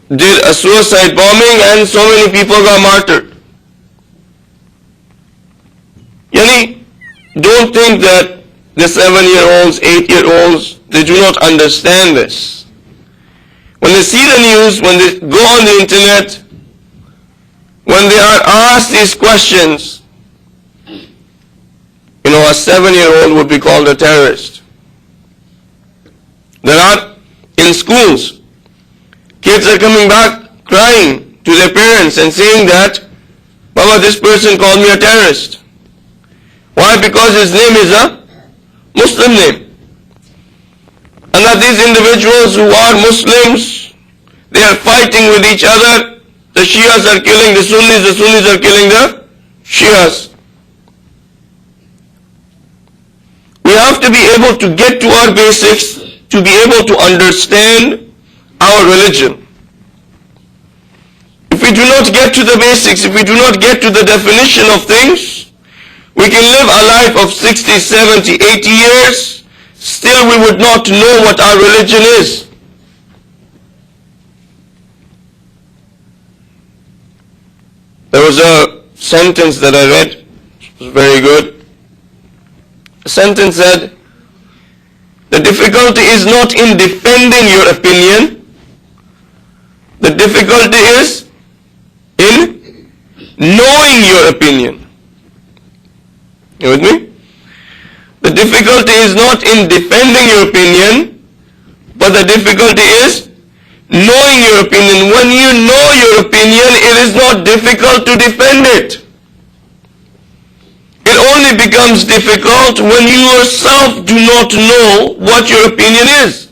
did a suicide bombing and so many people got martyred. Yani, don't think that the 7-year-olds, 8-year-olds, they do not understand this. When they see the news, when they go on the internet, when they are asked these questions, you know, a 7-year-old would be called a terrorist. There are, in schools, kids are coming back crying to their parents and saying that, Baba, this person called me a terrorist. Why? Because his name is a Muslim name. And that these individuals who are Muslims, they are fighting with each other. The Shias are killing the Sunnis are killing the Shias. We have to be able to get to our basics, to be able to understand our religion. If we do not get to the basics, if we do not get to the definition of things, we can live a life of 60, 70, 80 years, still we would not know what our religion is. There was a sentence that I read, it was very good. The sentence said, the difficulty is not in defending your opinion, the difficulty is in knowing your opinion. You with me? The difficulty is not in defending your opinion, but the difficulty is knowing your opinion. When you know your opinion, it is not difficult to defend it. It only becomes difficult when you yourself do not know what your opinion is.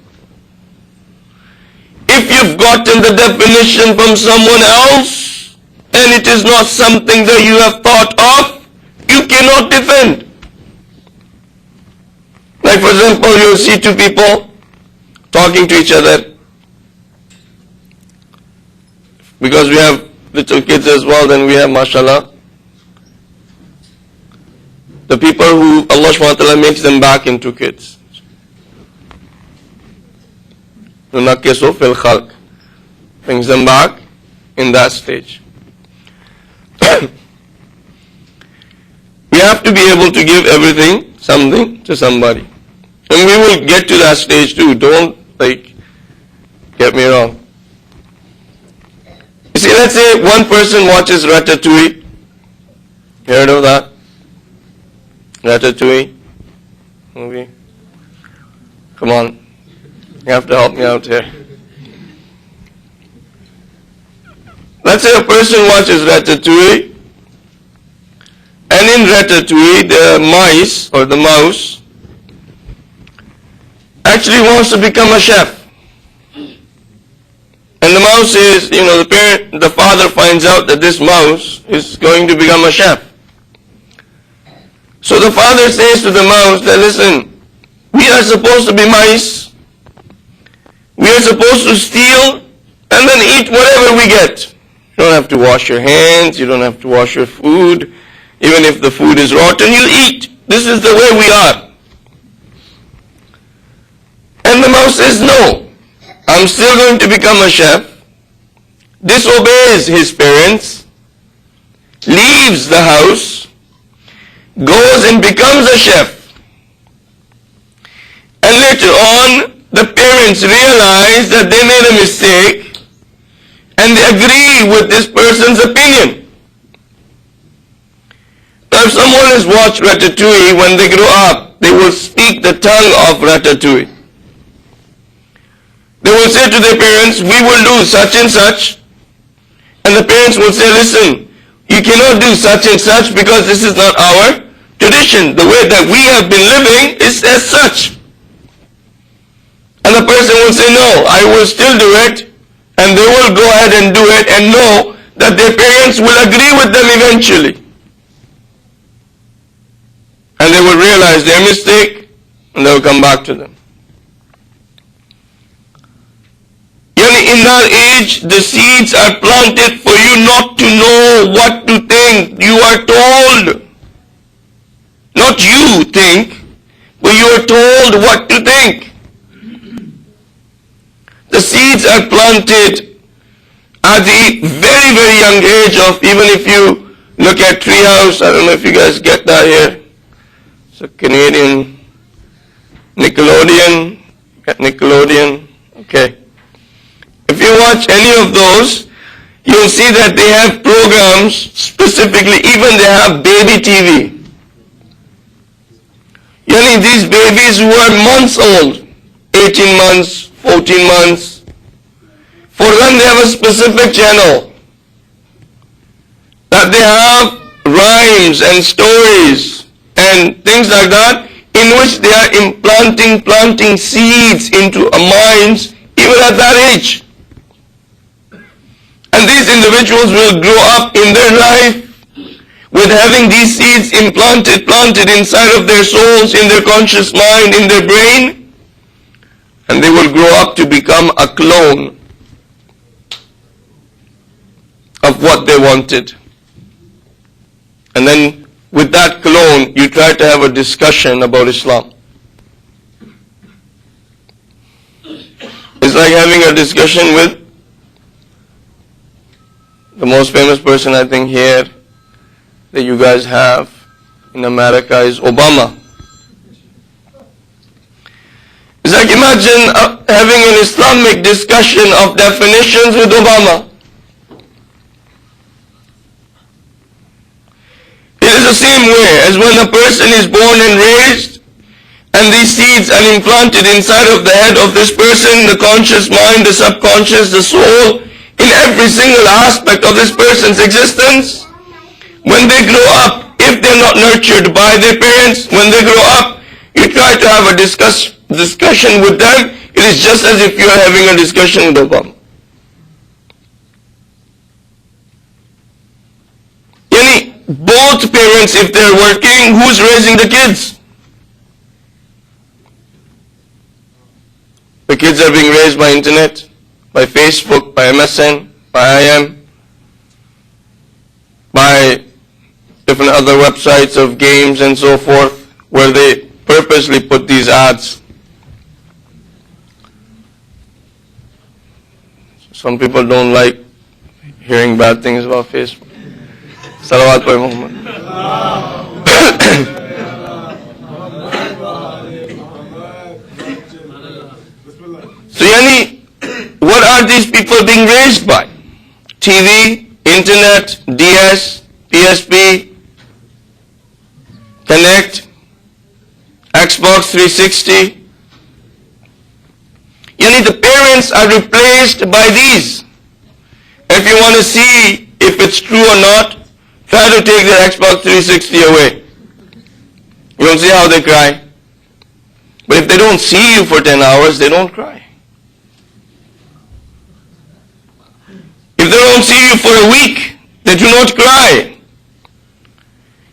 If you've gotten the definition from someone else, and it is not something that you have thought of, you cannot defend. Like for example, you'll see two people talking to each other. Because we have little kids as well, then we have mashallah. The people who Allah subhanahu wa ta'ala makes them back into kids. Nunakkisu fil khalq. Brings them back in that stage. We have to be able to give everything, something to somebody. And we will get to that stage too. Don't get me wrong. You see, let's say one person watches Ratatouille. You heard of that? Ratatouille movie? Come on. You have to help me out here. Let's say a person watches Ratatouille, and in Ratatouille, the mice or the mouse actually wants to become a chef. And the mouse is, the father finds out that this mouse is going to become a chef. So the father says to the mouse that, listen, we are supposed to be mice. We are supposed to steal and then eat whatever we get. You don't have to wash your hands. You don't have to wash your food. Even if the food is rotten, you eat. This is the way we are. And the mouse says, no, I'm still going to become a chef, disobeys his parents, leaves the house, goes and becomes a chef. And later on, the parents realize that they made a mistake and they agree with this person's opinion. Now if someone has watched Ratatouille, when they grow up, they will speak the tongue of Ratatouille. They will say to their parents, we will do such and such. And the parents will say, listen, you cannot do such and such because this is not our tradition. The way that we have been living is as such. And the person will say, no, I will still do it. And they will go ahead and do it and know that their parents will agree with them eventually. And they will realize their mistake and they will come back to them. In our age, the seeds are planted for you not to know what to think. You are told. Not you think, but you are told what to think. The seeds are planted at the very, very young age of, even if you look at Treehouse, I don't know if you guys get that here. It's a Canadian Nickelodeon. Get Nickelodeon? Okay. If you watch any of those, you'll see that they have programs, specifically, even they have baby TV. Yani these babies who are months old, 18 months, 14 months, for them they have a specific channel. That they have rhymes and stories and things like that, in which they are planting seeds into our minds, even at that age. And these individuals will grow up in their life with having these seeds planted inside of their souls, in their conscious mind, in their brain, and they will grow up to become a clone of what they wanted. And then with that clone, you try to have a discussion about Islam. It's like having a discussion with the most famous person I think here that you guys have in America is Obama. It's like imagine having an Islamic discussion of definitions with Obama. It is the same way as when a person is born and raised, and these seeds are implanted inside of the head of this person, the conscious mind, the subconscious, the soul, in every single aspect of this person's existence. When they grow up, if they're not nurtured by their parents, when they grow up, you try to have a discussion with them, it is just as if you are having a discussion with Obama. Both parents, if they're working, who's raising the kids? The kids are being raised by internet, by Facebook, by MSN, by IM, by different other websites of games and so forth, where they purposely put these ads. Some people don't like hearing bad things about Facebook. Salawat by Muhammad. So yani, what are these people being raised by? TV, internet, DS, PSP, Connect, Xbox 360. Yani the parents are replaced by these. If you want to see if it's true or not, try to take their Xbox 360 away. You'll see how they cry. But if they don't see you for 10 hours, they don't cry. If they don't see you for a week, they do not cry.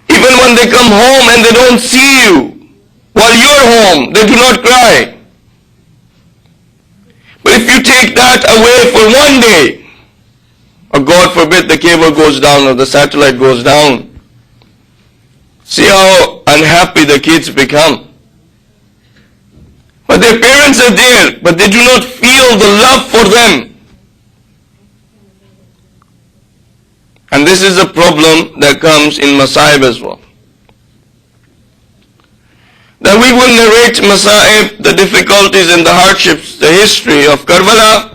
Even when they come home and they don't see you while you're home, they do not cry. But if you take that away for one day, or God forbid the cable goes down or the satellite goes down, see how unhappy the kids become. But their parents are there, but they do not feel the love for them. And this is a problem that comes in Masa'ib as well. That we will narrate Masa'ib, the difficulties and the hardships, the history of Karbala,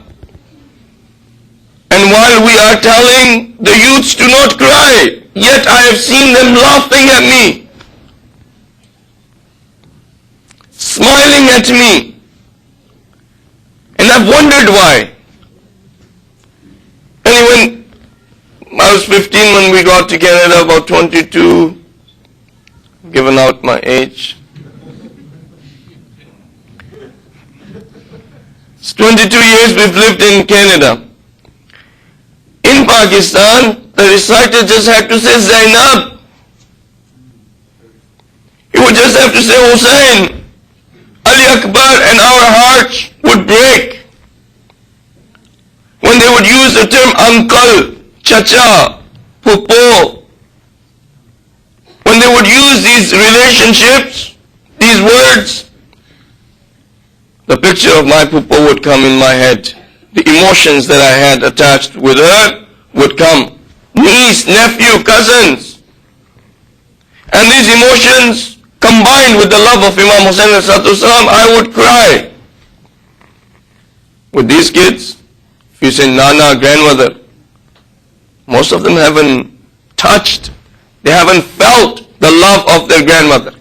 and while we are telling the youths to not cry, yet I have seen them laughing at me, smiling at me, and I've wondered why. And when I was 15 when we got to Canada, about 22, given out my age. It's 22 years we've lived in Canada. In Pakistan, the reciter just had to say Zainab. He would just have to say Hussein, Ali Akbar, and our hearts would break. When they would use the term uncle, chacha, pupo, when they would use these relationships, these words, the picture of my pupo would come in my head. the emotions that I had attached with her would come. Niece, nephew, cousins. And these emotions combined with the love of Imam Hussain ﷺ, I would cry. With these kids, if you say Nana, grandmother, most of them haven't touched, they haven't felt the love of their grandmother.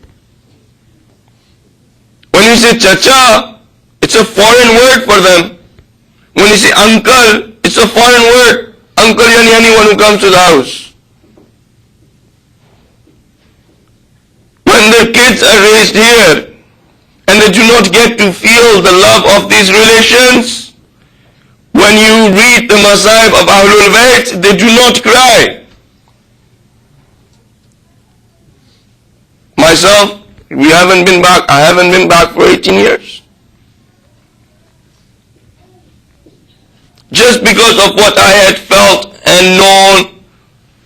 When you say Chacha, it's a foreign word for them. When you say uncle, it's a foreign word. Uncle yani anyone who comes to the house. When the kids are raised here and they do not get to feel the love of these relations, when you read the Masaib of Ahlul Bayt, they do not cry. Myself, I haven't been back for 18 years. Just because of what I had felt and known,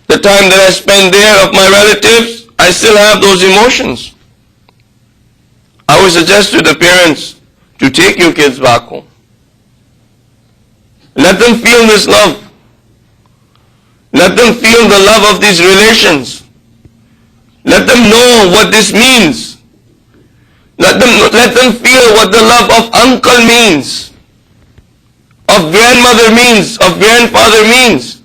the time that I spent there of my relatives, I still have those emotions. I would suggest to the parents to take your kids back home. Let them feel this love. Let them feel the love of these relations. Let them know what this means. Let them feel what the love of uncle means, of grandmother means, of grandfather means.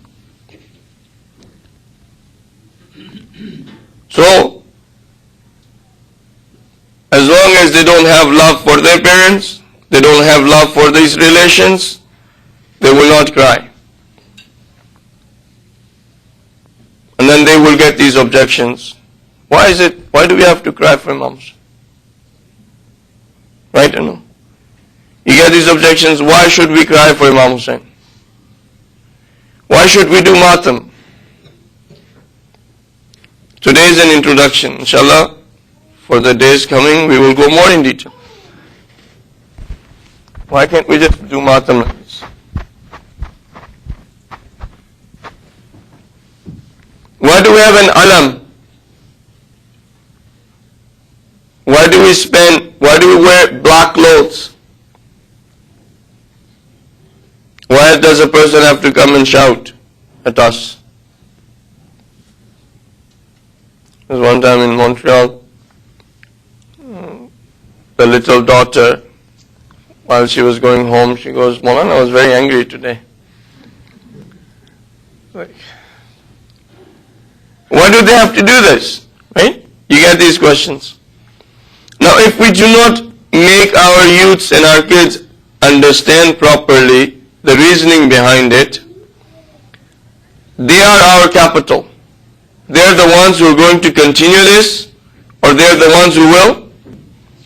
So, as long as they don't have love for their parents, they don't have love for these relations, they will not cry. And then they will get these objections. Why do we have to cry for Imams? Right or no? You get these objections, why should we cry for Imam Hussain? Why should we do matam? Today is an introduction. Inshallah, for the days coming, we will go more in detail. Why can't we just do matam like this? Why do we have an alam? Why do we wear black clothes? Why does a person have to come and shout at us? There was one time in Montreal, the little daughter, while she was going home, she goes, Maulana, I was very angry today. Why do they have to do this? Right? You get these questions. Now, if we do not make our youths and our kids understand properly the reasoning behind it, they are our capital. They are the ones who are going to continue this, or they are the ones who will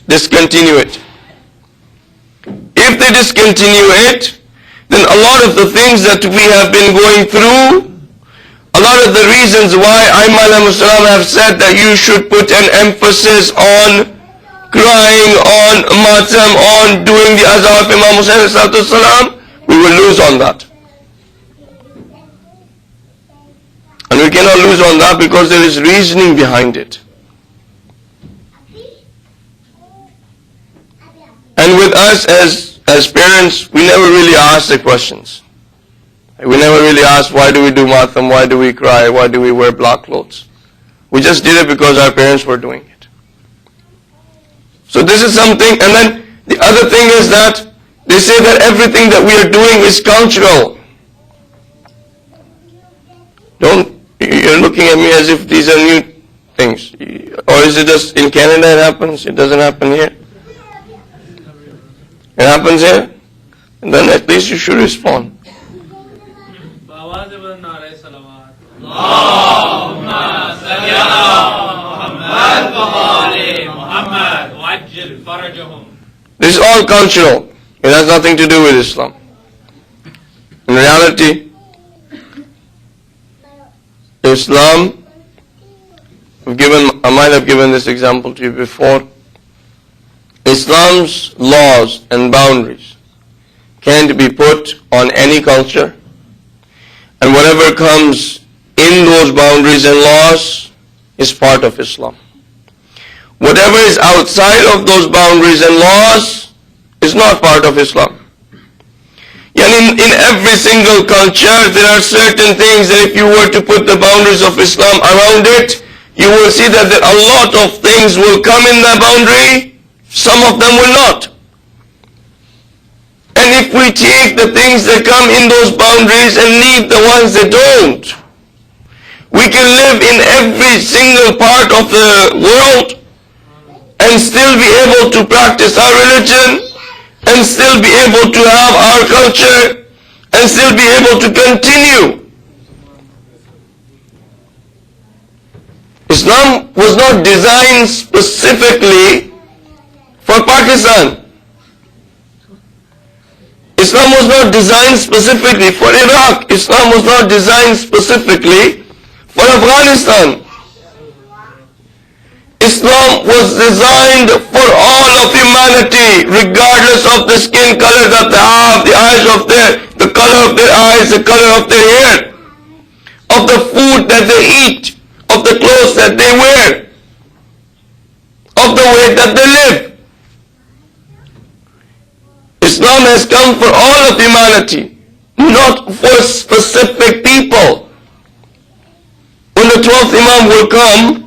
discontinue it. If they discontinue it, then a lot of the things that we have been going through, a lot of the reasons why Imam have said that you should put an emphasis on crying, on matam, on doing the azan of Imam Hussain, we will lose on that. And we cannot lose on that because there is reasoning behind it. And with us as parents, we never really ask the questions. We never really ask, why do we do matam, why do we cry, why do we wear black clothes? We just did it because our parents were doing it. So this is something, and then the other thing is that they say that everything that we are doing is cultural. You're looking at me as if these are new things. Or is it just in Canada it happens? It doesn't happen here? It happens here? And then at least you should respond. This is all cultural. It has nothing to do with Islam. In reality, Islam, I might have given this example to you before. Islam's laws and boundaries can't be put on any culture, and whatever comes in those boundaries and laws is part of Islam. Whatever is outside of those boundaries and laws is not part of Islam. In every single culture, there are certain things that if you were to put the boundaries of Islam around it, you will see that a lot of things will come in that boundary, some of them will not. And if we take the things that come in those boundaries and leave the ones that don't, we can live in every single part of the world and still be able to practice our religion, and still be able to have our culture, and still be able to continue. Islam was not designed specifically for Pakistan. Islam was not designed specifically for Iraq. Islam was not designed specifically for Afghanistan. Islam was designed for all of humanity, regardless of the skin color that they have, the eyes of the color of their eyes, the color of their hair, of the food that they eat, of the clothes that they wear, of the way that they live. Islam has come for all of humanity, not for specific people. When the 12th Imam will come,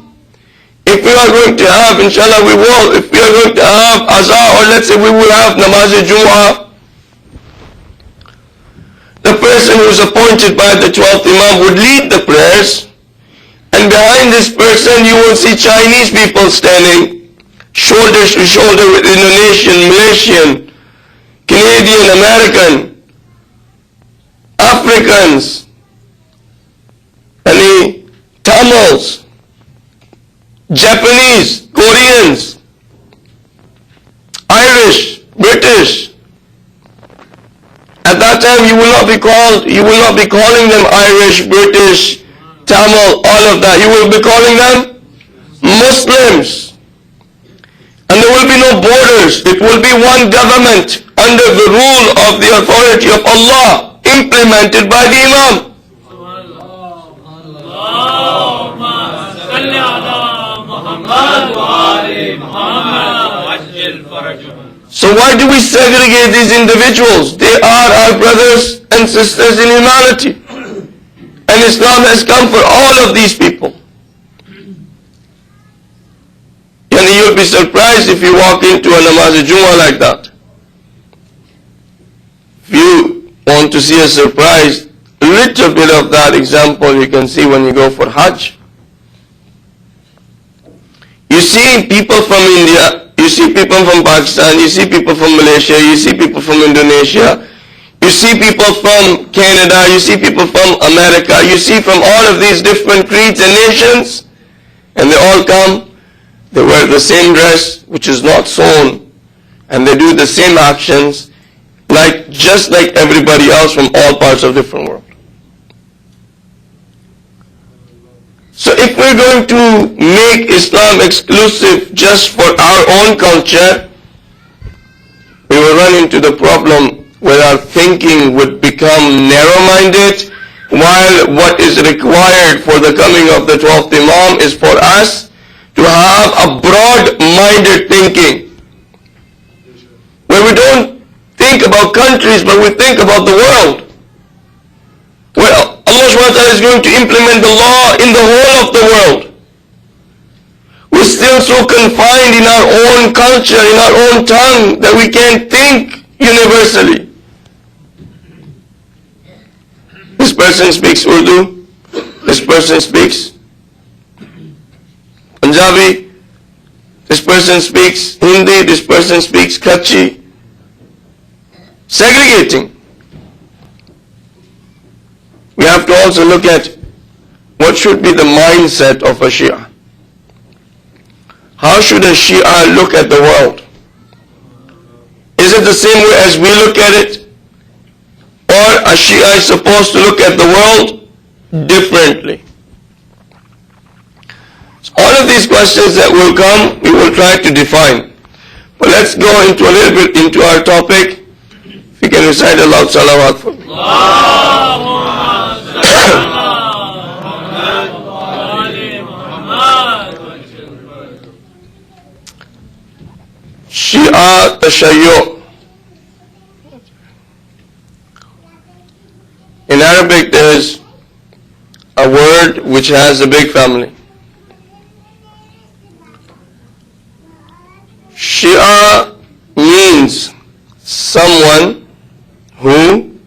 if we are going to have, inshallah we will, if we are going to have Azhar, or let's say we will have Namaz-e-Jumu'ah, the person who is appointed by the 12th Imam would lead the prayers, and behind this person you will see Chinese people standing shoulder to shoulder with Indonesian, Malaysian, Canadian, American, Africans, and Tamils, Japanese, Koreans, Irish, British. At that time you will not be calling them Irish, British, Tamil, all of that. You will be calling them Muslims. And there will be no borders. It will be one government under the rule of the authority of Allah, implemented by the Imam. So why do we segregate these individuals? They are our brothers and sisters in humanity. And Islam has come for all of these people. And you'll be surprised if you walk into a Namaz-e-Jumu'ah like that. If you want to see a surprise, a little bit of that example you can see when you go for Hajj. You see people from India, you see people from Pakistan, you see people from Malaysia, you see people from Indonesia, you see people from Canada, you see people from America, you see from all of these different creeds and nations, and they all come, they wear the same dress, which is not sewn, and they do the same actions, just like everybody else from all parts of the different world. So if we're going to make Islam exclusive just for our own culture, we will run into the problem where our thinking would become narrow-minded, while what is required for the coming of the 12th Imam is for us to have a broad-minded thinking, where we don't think about countries, but we think about the world. Well, Allah SWT is going to implement the law in the whole of the world. We're still so confined in our own culture, in our own tongue, that we can't think universally. This person speaks Urdu, this person speaks Punjabi, this person speaks Hindi, this person speaks Kutchi. Segregating. We have to also look at what should be the mindset of a Shia. How should a Shia look at the world? Is it the same way as we look at it? Or a Shia is supposed to look at the world differently? So all of these questions that will come, we will try to define. But let's go into a little bit into our topic. If you can recite a loud salawat for me. Shia Tashayyu. In Arabic there is a word which has a big family. Shia means someone who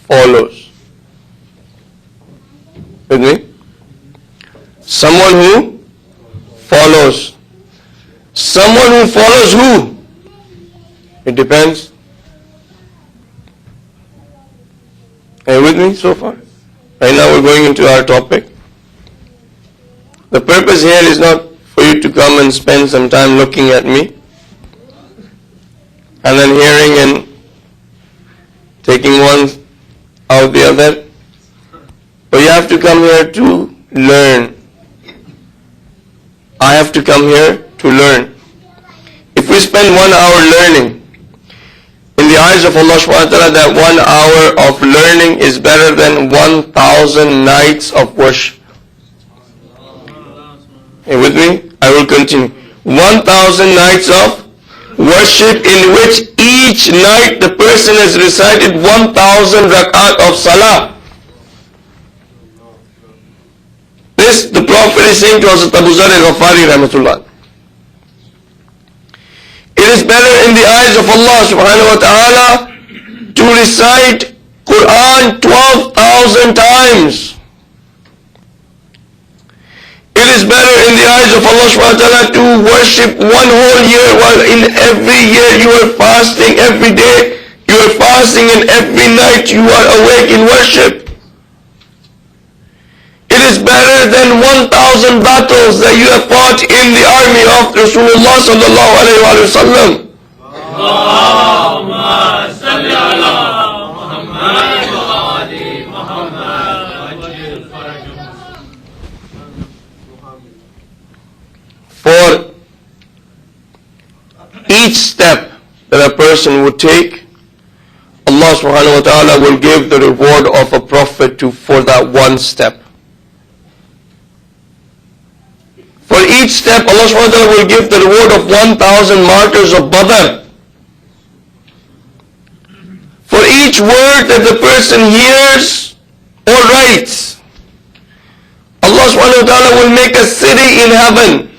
follows. With me? Someone who follows. Someone who follows who? It depends. Are you with me so far? Right now we're going into our topic. The purpose here is not for you to come and spend some time looking at me and then hearing and taking one out the other. But you have to come here to learn. I have to come here to learn. If we spend 1 hour learning, in the eyes of Allah subhanahu wa ta'ala, that 1 hour of learning is better than 1,000 nights of worship. Are you with me? I will continue. 1,000 nights of worship in which each night the person has recited 1,000 rak'at of salah. This the Prophet is saying to Hazrat Abu Zar al-Ghafari rahmatullah. It is better in the eyes of Allah subhanahu wa ta'ala to recite Quran 12,000 times. It is better in the eyes of Allah subhanahu wa ta'ala to worship 1 whole year, while in every year you are fasting, every day you are fasting, and every night you are awake in worship. It is better than 1,000 battles that you have fought in the army of Rasulullah sallallahu alayhi wa sallam. Allahumma salli ala Muhammad wa ali Muhammad. For each step that a person would take, Allah subhanahu wa ta'ala will give the reward of a prophet for that one step. For each step, Allah subhanahu wa ta'ala will give the reward of 1,000 martyrs of Badr. For each word that the person hears or writes, Allah subhanahu wa ta'ala will make a city in heaven.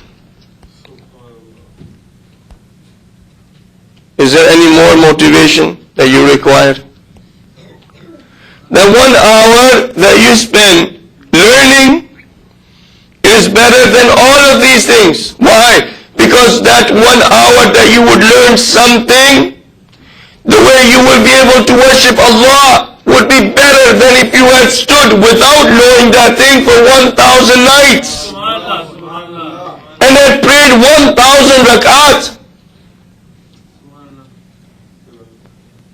Is there any more motivation that you require? That 1 hour that you spend learning is better than all of these things. Why? Because that 1 hour that you would learn something, the way you will be able to worship Allah would be better than if you had stood without knowing that thing for 1,000 nights and had prayed 1,000 rak'at.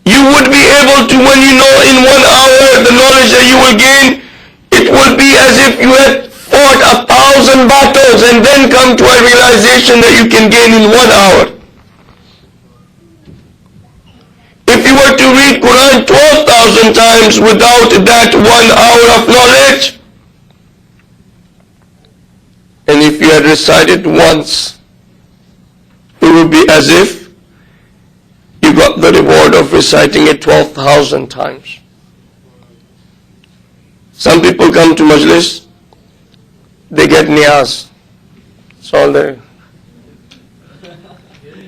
You would be able to, when you know in 1 hour the knowledge that you will gain, it would be as if you had fought 1,000 battles and then come to a realization that you can gain in 1 hour. If you were to read Quran 12,000 times without that 1 hour of knowledge, and if you had recited once, it would be as if you got the reward of reciting it 12,000 times. Some people come to majlis, they get niyaz. It's all there.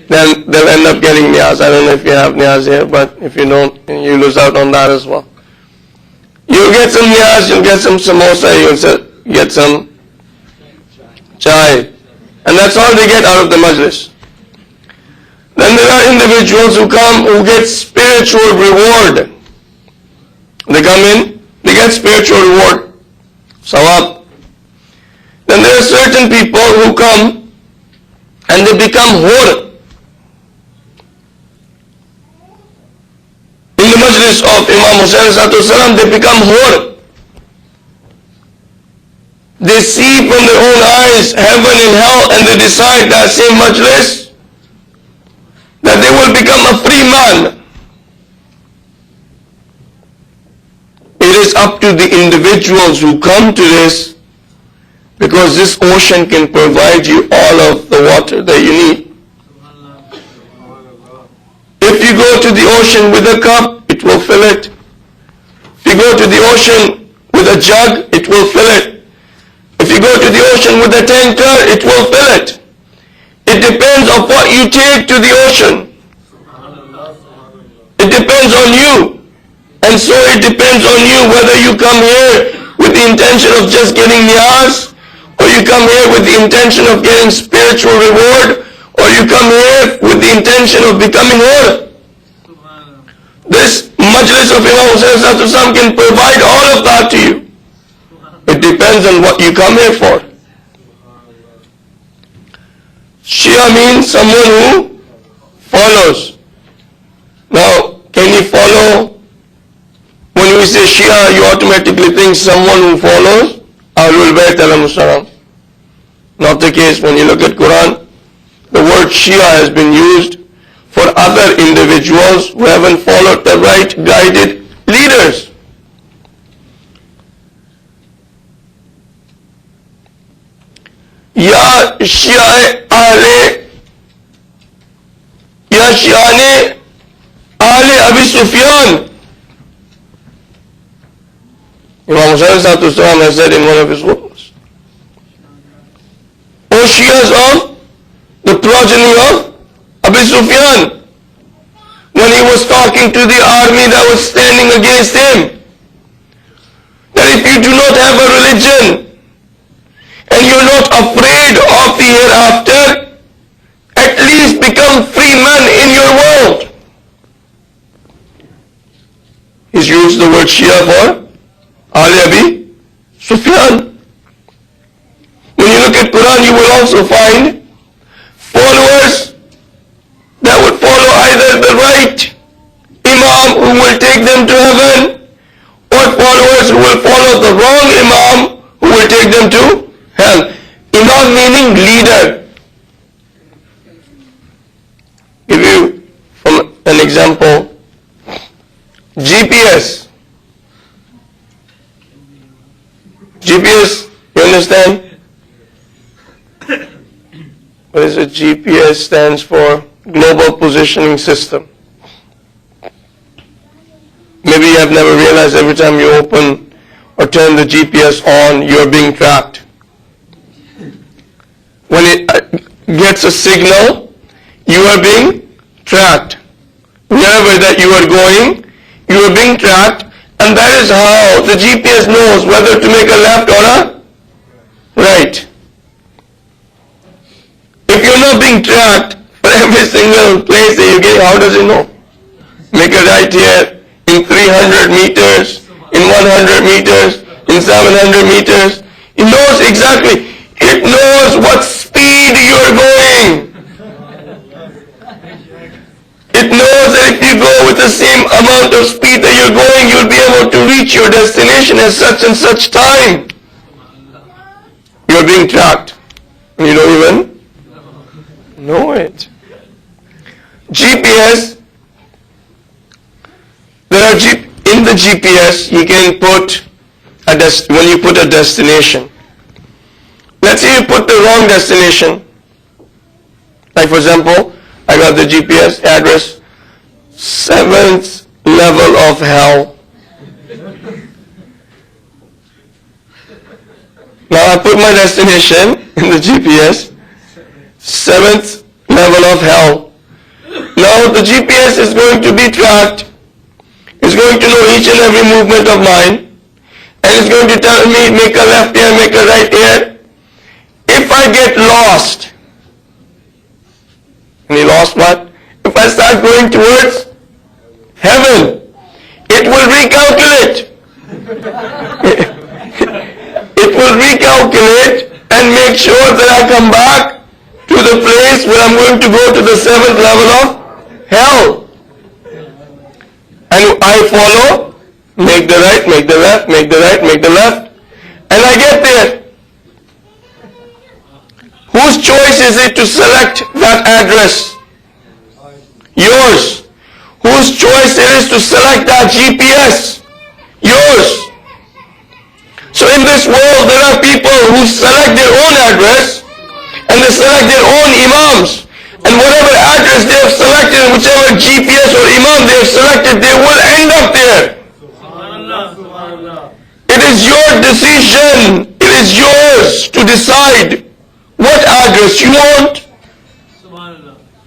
Then they'll end up getting niyaz. I don't know if you have niyaz here, but if you don't, you lose out on that as well. You'll get some niyaz, you'll get some samosa, you'll get some chai. And that's all they get out of the majlis. Then there are individuals who come who get spiritual reward. They come in, they get spiritual reward. Sawab. Then there are certain people who come and they become hur. In the majlis of Imam Hussain, they become hur. They see from their own eyes heaven and hell, and they decide that same majlis that they will become a free man. It is up to the individuals who come to this, because this ocean can provide you all of the water that you need. If you go to the ocean with a cup, it will fill it. If you you go to the ocean with a jug, it will fill it. If you go to the ocean with a tanker, it will fill it. It depends on what you take to the ocean. It depends on you. And so it depends on you whether you come here with the intention of just getting niyaz, or you come here with the intention of getting spiritual reward, or you come here with the intention of becoming whole. This majlis of Imam Hussain can provide all of that to you. It depends on what you come here for. Shia means someone who follows. Now, can you follow? When we say Shia, you automatically think someone who follows Ahlul Bayt alayhimus salam. Not the case. When you look at Quran, the word Shia has been used for other individuals who haven't followed the right guided leaders. Ya Shia Ahle, Ya Shiane Ahle Abi Sufyan. Imam Hussain has said in one of his khutbahs, O Shias of the progeny of Abu Sufyan, when he was talking to the army that was standing against him, that if you do not have a religion and you're not afraid of the hereafter, at least become free men in your world. He's used the word Shia for Ali Abi Sufyan. When you look at Quran, you will also find followers that would follow either the right Imam who will take them to heaven, or followers who will follow the wrong Imam who will take them to hell. Imam meaning leader. Give you from an example. GPS. GPS, you understand? What is it? GPS stands for Global Positioning System. Maybe you have never realized every time you open or turn the GPS on, you're being tracked. When it gets a signal, you are being tracked. Wherever that you are going, you are being tracked, and that is how the GPS knows whether to make a left or a right. If you're not being tracked for every single place that you get, how does it know? Make a right here, in 300 meters, in 100 meters, in 700 meters. It knows exactly. It knows what speed you're going. It knows that if you go with the same amount of speed that you're going, you'll be able to reach your destination at such and such time. You're being tracked. You don't even know it. GPS, in the GPS, you can put when you put a destination. Let's say you put the wrong destination. Like for example, I got the GPS address, 7th level of hell. Now I put my destination in the GPS, 7th level of hell. Now the GPS is going to be tracked. It's going to know each and every movement of mine, and it's going to tell me, make a left here, make a right here. If I get lost, and he lost what? If I start going towards heaven, it will recalculate. It will recalculate and make sure that I come back to the place where I'm going to go to the 7th level of hell. And I follow, make the right, make the left, make the right, make the left, and I get there. Whose choice is it to select that address? Yours. Whose choice it is to select that GPS? Yours. So in this world there are people who select their own address and they select their own imams. And whatever address they have selected, whichever GPS or imam they have selected, they will end up there. It is your decision. It is yours to decide what address you want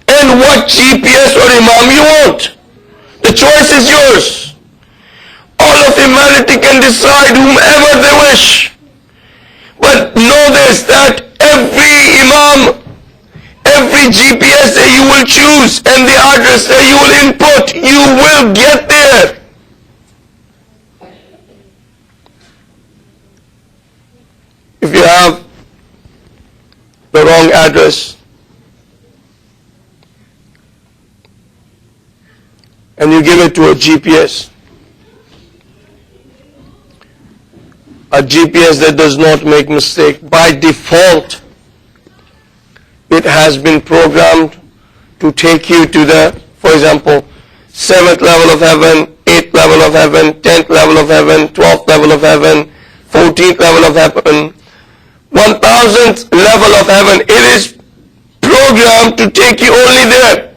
and what GPS or Imam you want. The choice is yours. All of humanity can decide whomever they wish. But know this, that every Imam, every GPS that you will choose and the address that you will input, you will get there. If you have the wrong address and you give it to a GPS that does not make mistake, by default it has been programmed to take you to the, for example, 7th level of heaven, 8th level of heaven, 10th level of heaven, 12th level of heaven, 14th level of heaven, 1000th level of heaven. It is programmed to take you only there.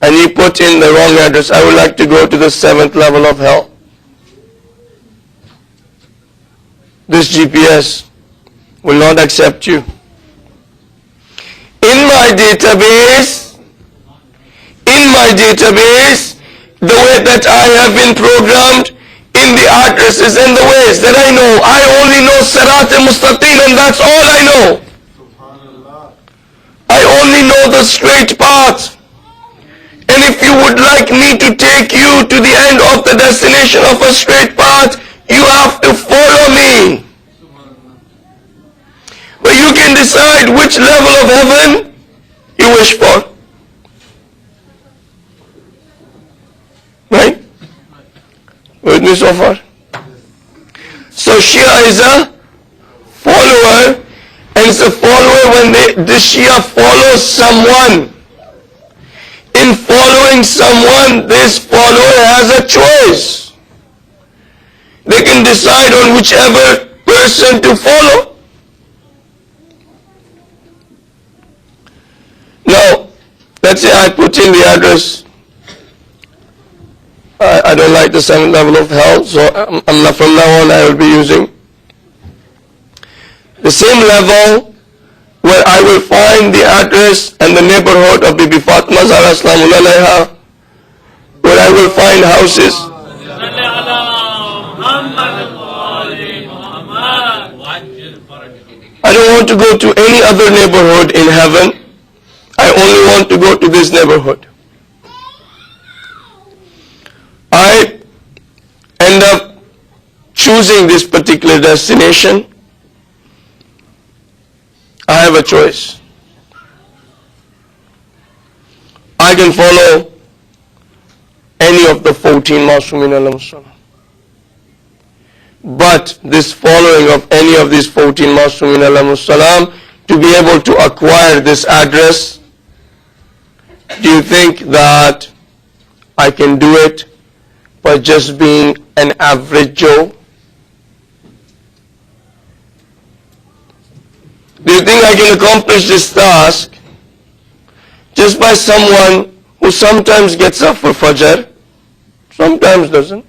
And you put in the wrong address. I would like to go to the 7th level of hell. This GPS will not accept you. In my database, the way that I have been programmed, in the addresses and the ways that I know, I only know Sirat al-Mustaqim, and that's all I know. I only know the straight path. And if you would like me to take you to the end of the destination of a straight path, you have to follow me. But you can decide which level of heaven you wish for. Right? With me so far? So Shia is a follower, and it's a follower when the Shia follows someone. In following someone, this follower has a choice. They can decide on whichever person to follow. Now, let's say I put in the address. I don't like the 7th level of hell, so from now on I will be using the same level where I will find the address and the neighborhood of Bibi Fatma Zahra Salaamullah Alaiha, where I will find houses. I don't want to go to any other neighborhood in heaven. I only want to go to this neighborhood. I end up choosing this particular destination. I have a choice. I can follow any of the 14 Masumin alayhi salam. But this following of any of these 14 Masumin alayhi salam, to be able to acquire this address, do you think that I can do it by just being an average Joe? Do you think I can accomplish this task just by someone who sometimes gets up for Fajr, sometimes doesn't?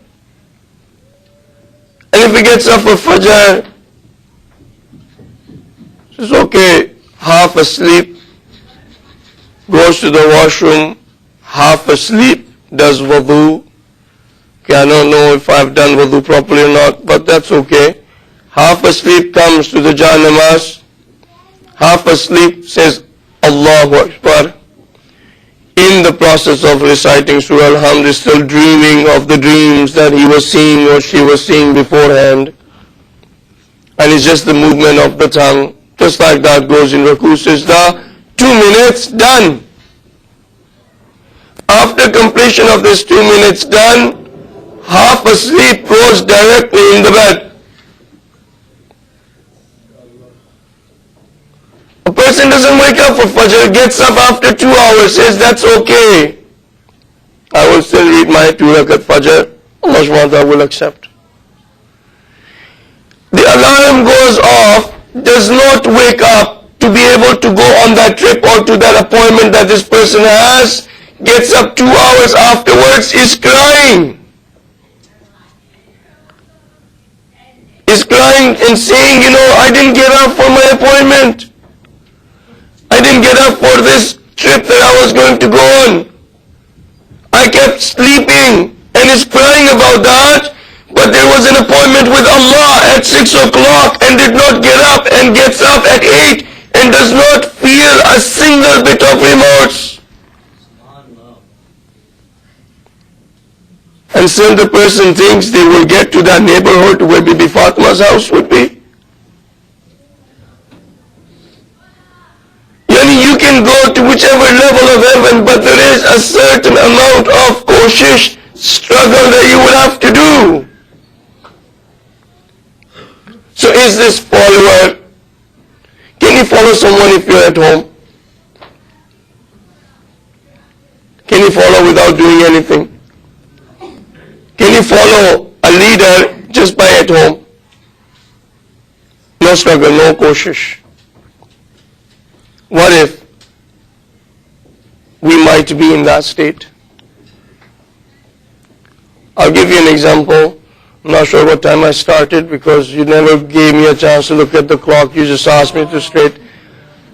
And if he gets up for Fajr, says, okay, half asleep, goes to the washroom, half asleep, does wudu. Okay, I don't know if I've done wudu properly or not, but that's okay. Half asleep, comes to the Janamaz, half asleep, says Allahu Akbar. In the process of reciting Surah Al-Hamd, is still dreaming of the dreams that he was seeing or she was seeing beforehand. And it's just the movement of the tongue. Just like that goes in Ruku Sajda. 2 minutes, done. After completion of this 2 minutes done, half asleep, goes directly in the bed. A person doesn't wake up for Fajr, gets up after 2 hours, says that's okay. I will still read my 2 rakat Fajr. Allah subhanahu wa ta'ala will accept. The alarm goes off, does not wake up to be able to go on that trip or to that appointment that this person has, gets up 2 hours afterwards, is crying. is crying and saying, I didn't get up for my appointment. I didn't get up for this trip that I was going to go on. I kept sleeping, and is crying about that, but there was an appointment with Allah at 6 o'clock and did not get up, and gets up at 8 and does not feel a single bit of remorse. And still the person thinks they will get to that neighborhood where Bibi Fatma's house would be. You can go to whichever level of heaven, but there is a certain amount of koshish, struggle that you will have to do. So is this follower, can you follow someone if you're at home? Can you follow without doing anything? Can you follow a leader just by at home? No struggle, no koshish. What if we might be in that state? I'll give you an example. I'm not sure what time I started because you never gave me a chance to look at the clock. You just asked me to straight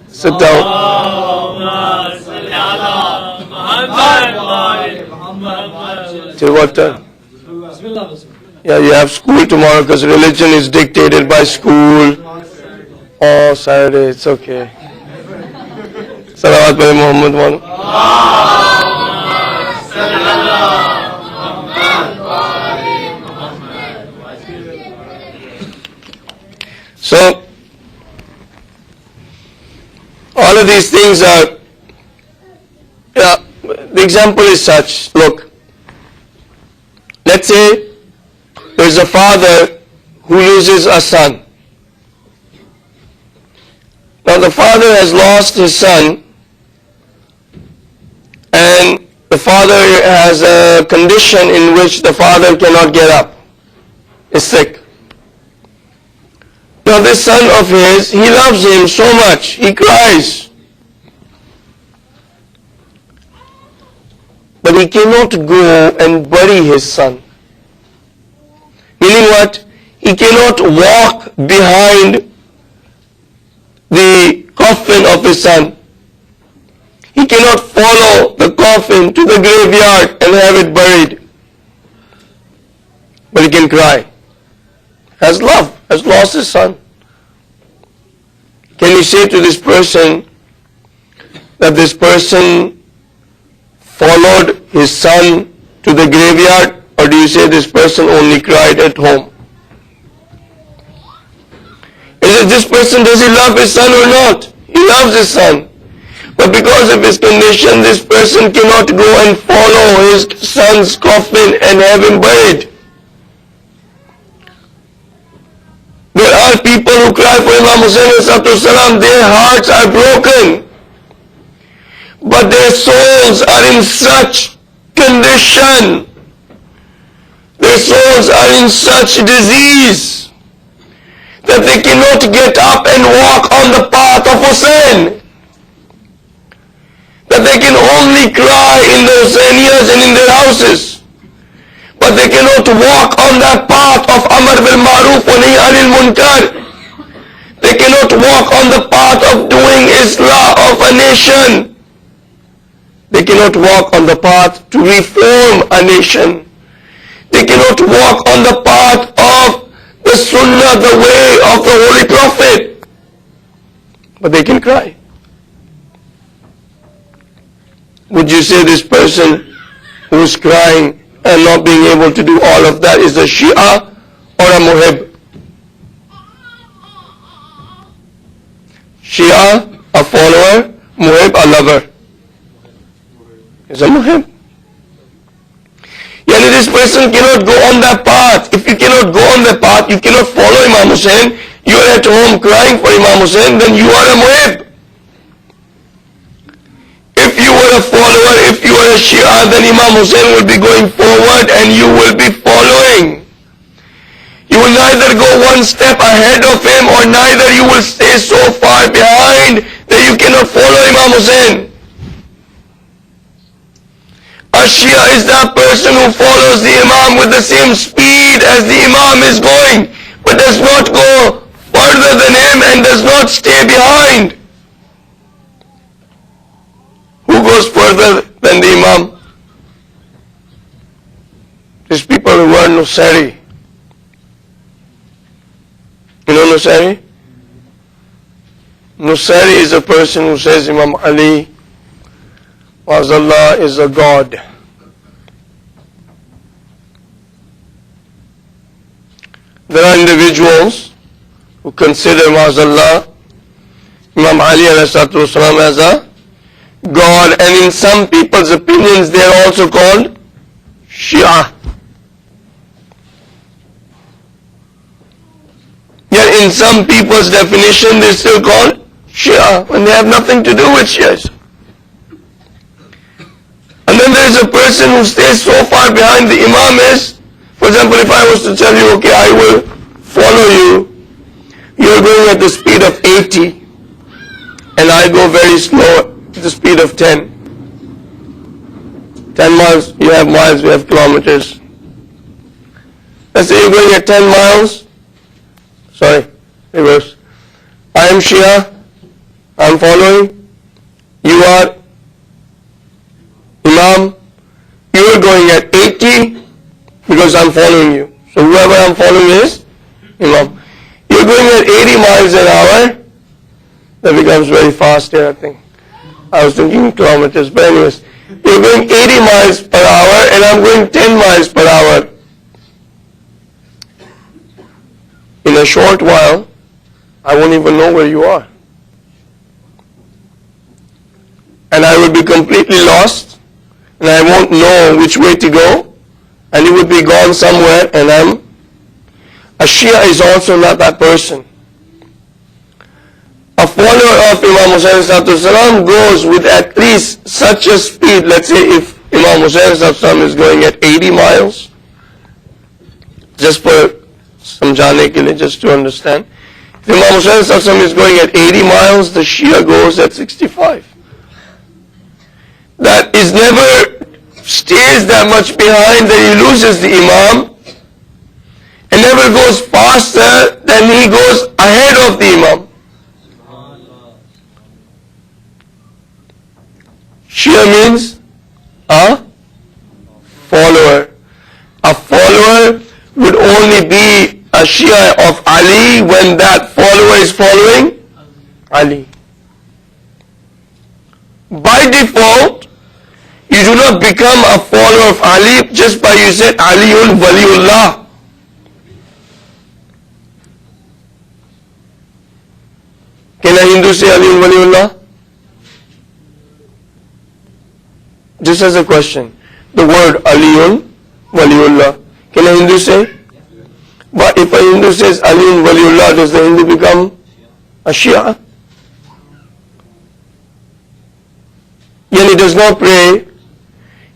sit down. Till what time? Yeah, you have school tomorrow because religion is dictated by school. Oh, Saturday, it's okay. Salawat by Muhammad one. So, all of these things are, the example is such, look, let's say there's a father who loses a son. Now the father has lost his son, and the father has a condition in which the father cannot get up, is sick. Now this son of his, he loves him so much, he cries. But he cannot go and bury his son. Meaning what? He cannot walk behind the coffin of his son. He cannot follow the coffin to the graveyard and have it buried. But he can cry. Has love, has lost his son. Can you say to this person that this person followed his son to the graveyard, or do you say this person only cried at home? Is it this person, does he love his son or not? He loves his son. But because of his condition, this person cannot go and follow his son's coffin and have him buried. There are people who cry for Imam Hussain, their hearts are broken. But their souls are in such condition. Their souls are in such disease that they cannot get up and walk on the path of Hussain. That they can only cry in the Hussainiyas and in their houses. But they cannot walk on that path of Amr bil Maruf wa Nahy anil Munkar. They cannot walk on the path of doing Islah of a nation. They cannot walk on the path to reform a nation. They cannot walk on the path of the Sunnah, the way of the Holy Prophet. But they can cry. Would you say this person who is crying and not being able to do all of that is a Shia or a Muhib? Shia, a follower, Muhib, a lover. Is a Muhib. Yani this person cannot go on that path. If you cannot go on that path, you cannot follow Imam Hussain, you are at home crying for Imam Hussain, then you are a Muhib. If you were a follower, if you are a Shia, then Imam Hussain will be going forward and you will be following. You will neither go one step ahead of him or neither you will stay so far behind that you cannot follow Imam Hussain. A Shia is that person who follows the Imam with the same speed as the Imam is going, but but does not go further than him and does not stay behind. Who goes further than the Imam? These people who wear Nusari. You know Nusari? Nusari is a person who says Imam Ali Wazallah is a god. There are individuals who consider Wazallah Imam Ali as a god, and in some people's opinions they are also called Shia. Yet in some people's definition they still called Shia when they have nothing to do with Shias. And then there is a person who stays so far behind the Imam is, for example, if I was to tell you, okay, I will follow you, you're going at the speed of 80 and I go very slow at the speed of 10. 10 miles, you have miles, we have kilometers. Let's say you're going at 10 miles, reverse. I am Shia, I'm following, you are Imam, you are going at 80 because I'm following you. So whoever I'm following is Imam. You're going at 80 miles an hour, that becomes very fast here I think. I was thinking kilometers, but anyways. You're going 80 miles per hour and I'm going 10 miles per hour. In a short while, I won't even know where you are. And I will be completely lost, and I won't know which way to go, and you would be gone somewhere, and a Shia is also not that person. A follower of Imam Hussain goes with at least such a speed. Let's say if Imam Hussain is going at 80 miles, just for samjhane ke liye, just to understand. If Imam Hussain is going at 80 miles, the Shia goes at 65. That is never stays that much behind that he loses the Imam, and never goes faster than he goes ahead of the Imam. Shia means a follower. A follower would only be a Shia of Ali when that follower is following Ali. By default, you do not become a follower of Ali just by you said Aliun Waliullah. Can a Hindu say Aliun Waliullah? Just as a question, the word Aliun Waliullah, can a Hindu say? But if a Hindu says Aliun Waliullah, does the Hindu become a Shia? Yet he does not pray,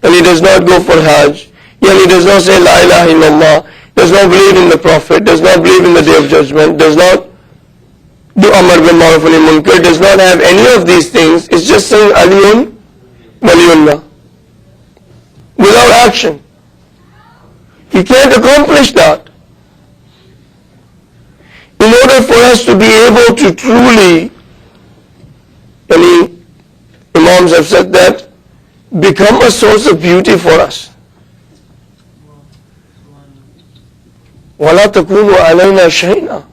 and he does not go for Hajj, yet he does not say La ilaha illallah, does not believe in the Prophet, does not believe in the Day of Judgment, does not do Amar bin Ma'ruf wa Nahy Munkar, does not have any of these things. It's just saying Aliun Waliullah without action. He can't accomplish that. In order for us to be able to truly, Imams have said that, become a source of beauty for us. وَلَا تَكُونُوا عَلَيْنَا شَيْنًا.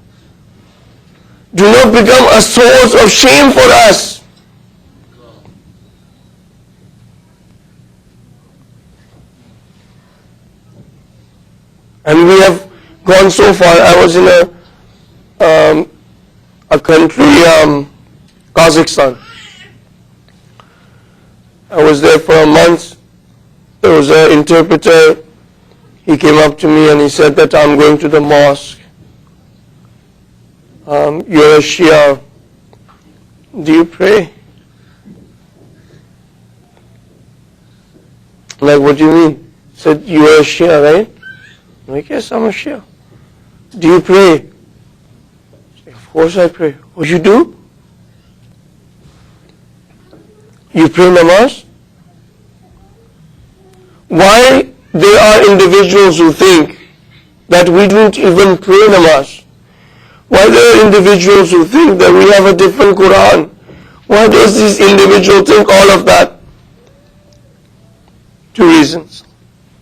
Do not become a source of shame for us. And we have gone so far. I was in a country, Kazakhstan. I was there for a month. There was an interpreter. He came up to me and he said that I'm going to the mosque. You're a Shia. Do you pray? Like, what do you mean? He said, you are a Shia, right? I'm like, yes, I'm a Shia. Do you pray? Of course I pray. What you do? You pray namaz? Why there are individuals who think that we don't even pray namaz? Why there are individuals who think that we have a different Quran? Why does this individual think all of that? Two reasons.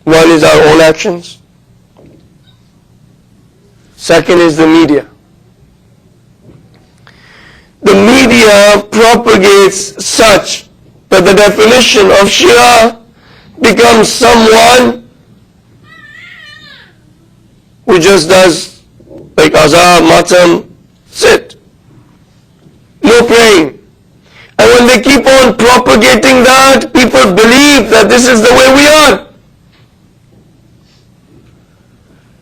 One is our own actions. Second is the media. The media propagates such that the definition of Shia becomes someone who just does like azan, matam, sit, no praying. And when they keep on propagating that, people believe that this is the way we are.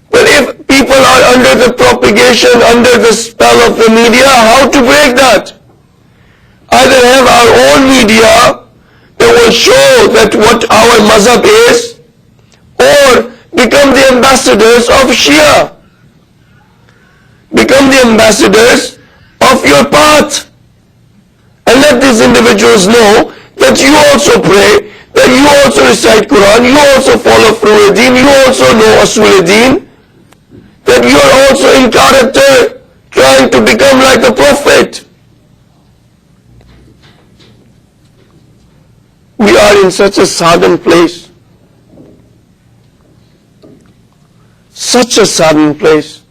But if people are under the propagation, under the spell of the media, how to break that? Either have our own media that will show that what our mazhab is, or become the ambassadors of Shia. Become the ambassadors of your path. And let these individuals know that you also pray, that you also recite Quran, you also follow Furuddin, you also know Asuluddin, that you are also in character trying to become like the Prophet. We are in such a saddened place. Such a saddened place.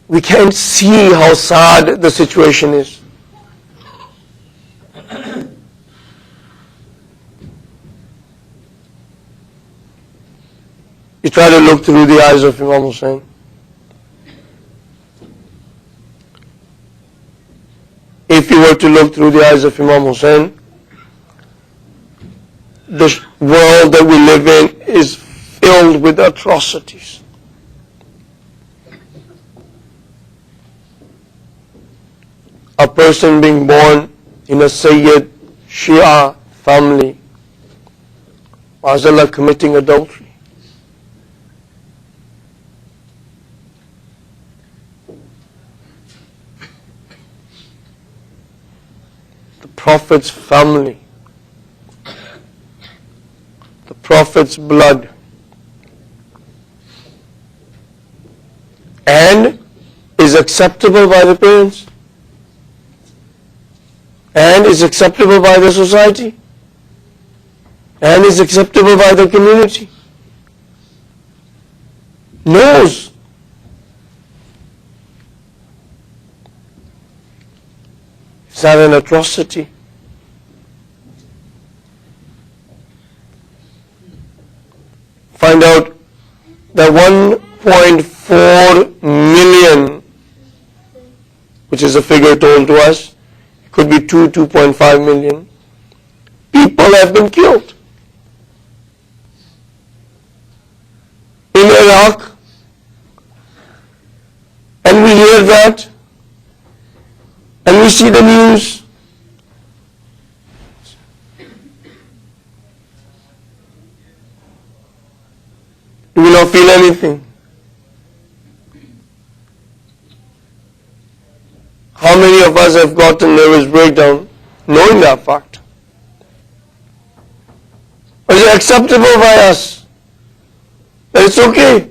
We can't see how sad the situation is. You try to look through the eyes of Imam Hussain. If you were to look through the eyes of Imam Hussain, the world that we live in is filled with atrocities. A person being born in a Syed Shia family, Ma'azallah, committing adultery. The Prophet's family, the Prophet's blood, and is acceptable by the parents, and is acceptable by the society, and is acceptable by the community. Knows. Is that an atrocity? Find out that 1.4 million, which is a figure told to us, could be 2.5 million, people have been killed in Iraq, and we hear that, and we see the news. Do we not feel anything? How many of us have gotten nervous breakdown knowing that fact? Or is it acceptable by us? That it's okay?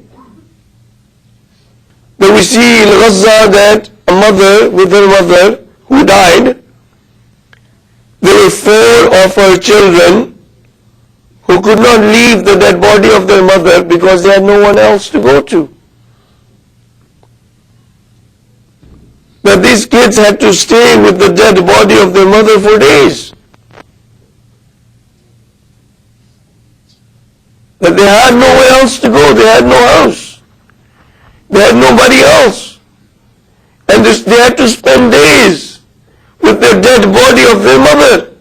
That we see in Gaza that a mother with her mother who died, there were 4 of her children who could not leave the dead body of their mother because they had no one else to go to. That these kids had to stay with the dead body of their mother for days. That they had nowhere else to go, they had no house. They had nobody else. And they had to spend days with the dead body of their mother.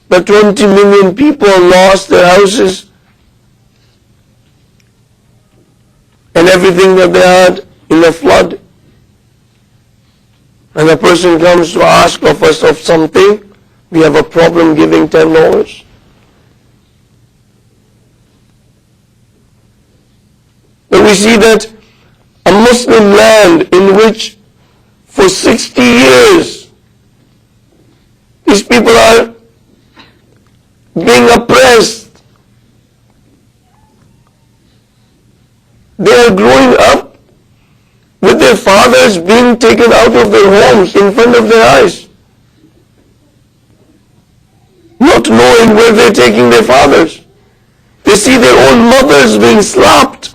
But 20 million people lost their houses and everything that they had in the flood. And a person comes to ask of us of something, we have a problem giving $10. But we see that a Muslim land in which for 60 years these people are being oppressed their fathers being taken out of their homes in front of their eyes, not knowing where they're taking their fathers. They see their own mothers being slapped.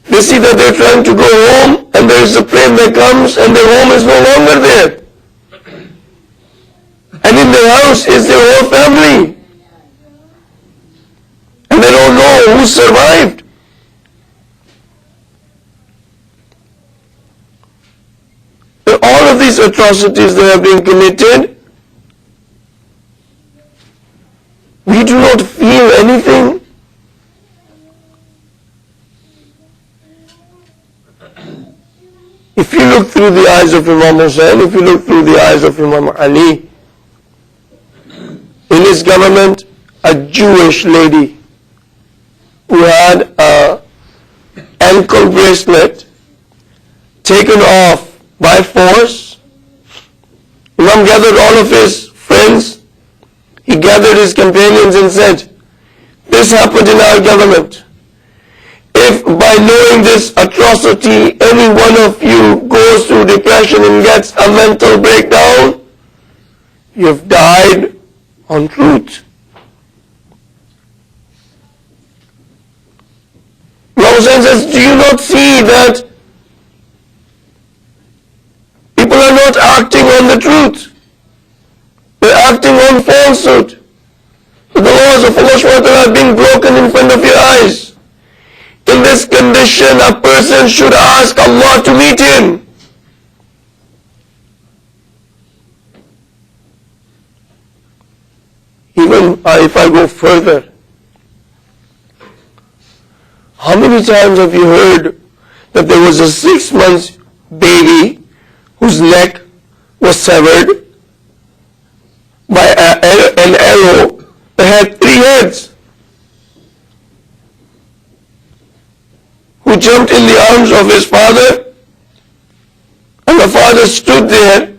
They see that they're trying to go home and there is a plane that comes and their home is no longer there. And in their house is their whole family. And they don't know who survived. And all of these atrocities that have been committed, we do not feel anything. If you look through the eyes of Imam Hussain, if you look through the eyes of Imam Ali, in his government, a Jewish lady who had an ankle bracelet taken off by force, Imam gathered all of his friends, he gathered his companions and said, this happened in our government. If by knowing this atrocity, any one of you goes through depression and gets a mental breakdown, you've died on truth. Imam Hussain says, do you not see that people are not acting on the truth? They're acting on falsehood. The laws of Allah subhanahu wa ta'ala are being broken in front of your eyes. In this condition, a person should ask Allah to meet him. Even if I go further, how many times have you heard that there was a 6-month baby whose neck was severed by an arrow that had 3 heads, who jumped in the arms of his father, and the father stood there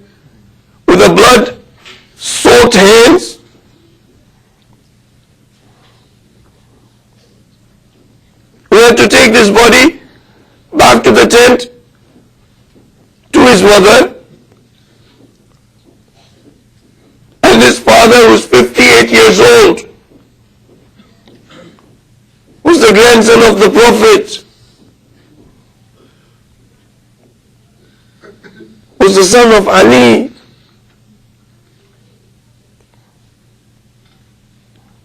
with the blood-soaked hands, who had to take this body back to the tent to his mother, and his father, who's 58 years old, was the grandson of the Prophet, was the son of Ali,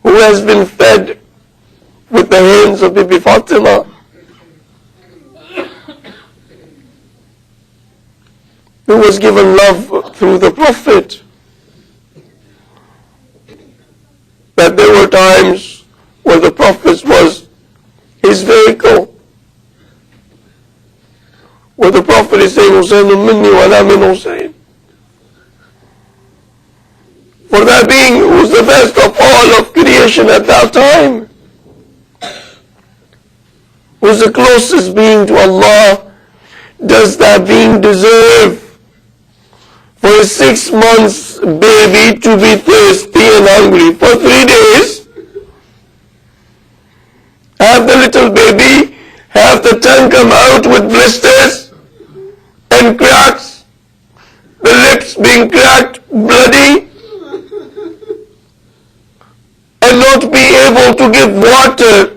who has been fed with the hands of Bibi Fatima, who was given love through the Prophet. That there were times where the Prophet was his vehicle, where the Prophet is saying, Husainu minni wa la min Husain. For that being who was the best of all of creation at that time, who's the closest being to Allah, does that being deserve for a 6 months baby to be thirsty and hungry for 3 days? Have the little baby, have the tongue come out with blisters and cracks, the lips being cracked, bloody, and not be able to give water,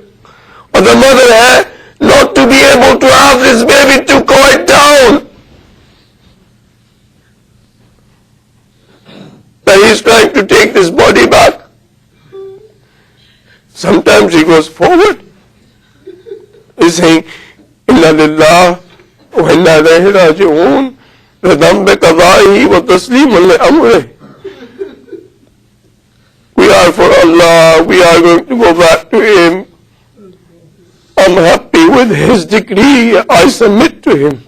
or the mother not to be able to have this baby to quiet down. That he's trying to take this body back. Sometimes he goes forward. He's saying, Inna lillah wa inna ilayhi raji'un, radam bi qada'ihi wa taslimun li amrih. We are for Allah, we are going to go back to Him. I'm happy with His decree, I submit to Him.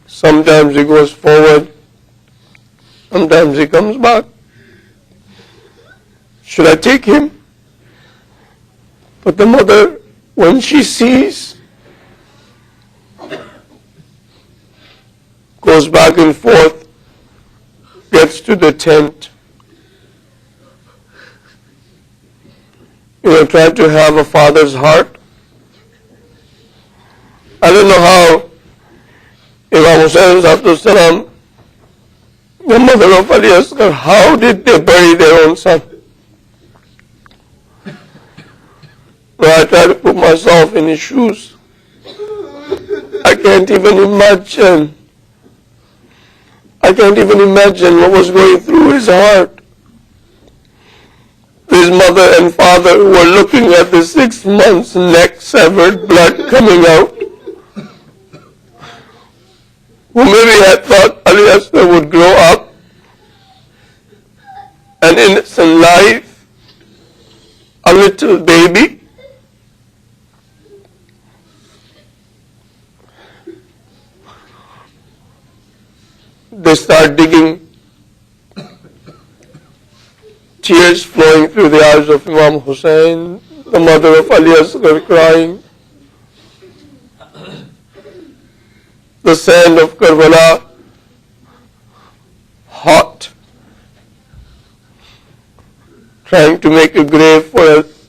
Sometimes he goes forward, sometimes he comes back. Should I take him? But the mother, when she sees, goes back and forth, gets to the tent, try to have a father's heart. I don't know how Imam Hussain salam, the mother of Ali Asghar, how did they bury their own son? I try to put myself in his shoes. I can't even imagine. I can't even imagine what was going through his heart. His mother and father were looking at the 6 months neck severed, blood coming out. Who maybe had thought Ali Asghar would grow up an innocent life, a little baby. They start digging, tears flowing through the eyes of Imam Hussain, the mother of Ali Asghar crying. The sand of Karbala, hot, trying to make a grave for us.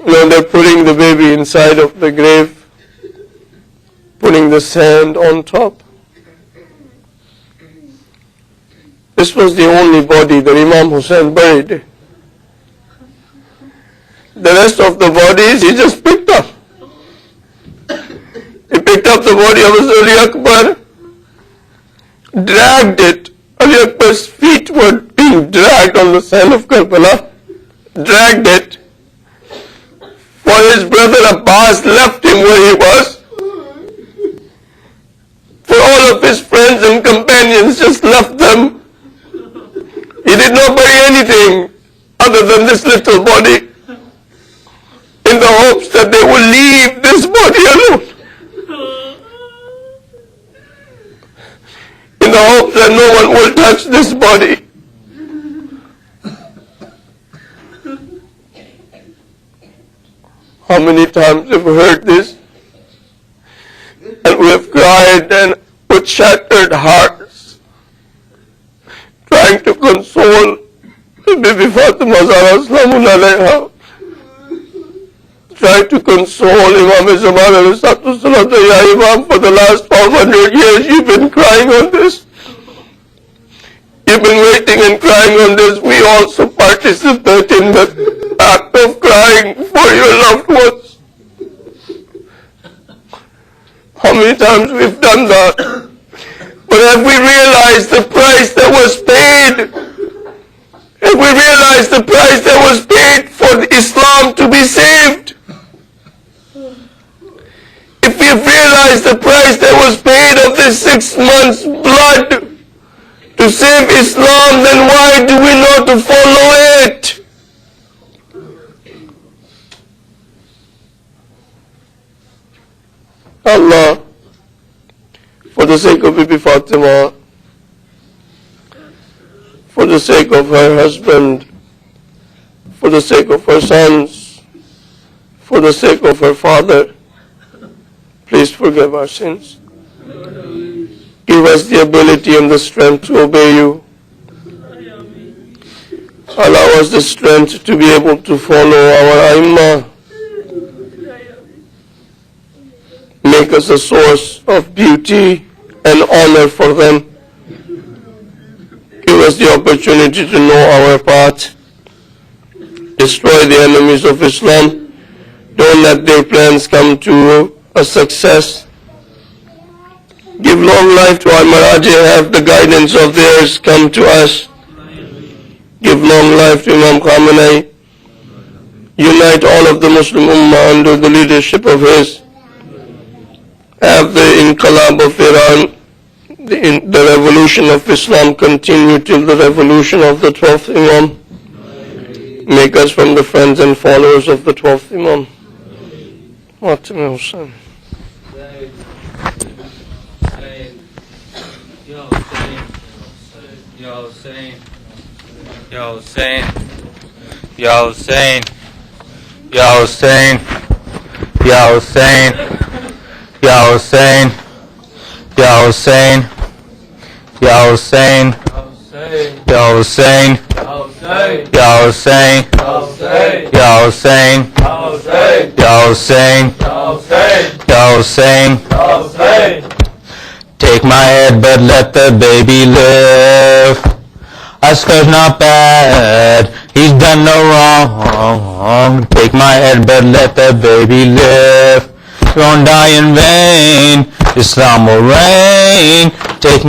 They're putting the baby inside of the grave, putting the sand on top. This was the only body that Imam Hussain buried. The rest of the bodies he just picked up. He picked up the body of Ali Akbar, dragged it. Ali Akbar's feet were being dragged on the sand of Karbala, dragged it. For his brother Abbas left him where he was. For all of his friends and companions just left them. He did not bury anything other than this little body, in the hopes that they will leave this body alone. In the hope that no one will touch this body. How many times have we heard this? And we have cried and with shattered hearts, trying to console Bibi Fatima Zahra Salamun Alayha, trying to console Imam Zaman alayhi salatu salam, Ya Imam, for the last 1200 years you've been crying on this. You've been waiting and crying on this. We also participate in the act of crying for your loved ones. How many times we've done that? But have we realized the price that was paid? Have we realized the price that was paid for Islam to be saved? If we've realized the price that was paid of this 6 months' blood to save Islam, then why do we not follow it? Allah, for the sake of Bibi Fatima, for the sake of her husband, for the sake of her sons, for the sake of her father, please forgive our sins. Give us the ability and the strength to obey you. Allow us the strength to be able to follow our Aimma. Make us a source of beauty and honor for them. Give us the opportunity to know our path. Destroy the enemies of Islam. Don't let their plans come to a success. Give long life to our Maraji, have the guidance of theirs come to us. Give long life to Imam Khamenei. Unite all of the Muslim Ummah under the leadership of his. Have the Inqilab of Iran, the revolution of Islam continue till the revolution of the 12th Imam. Make us from the friends and followers of the 12th Imam. Fatima Hussain. Ya Hussein, Ya Hussein, Ya Hussein, Ya Hussein, Ya Hussein, Ya Hussein, Ya Hussein, Ya Hussein, Ya Hussein, Ya Hussein, Ya Hussein, Ya Hussein, Ya Hussein, Ya Hussein. Take my head but let the baby live. Askar's not bad, he's done no wrong. Take my head but let the baby live. You won't die in vain, Islam will reign. Take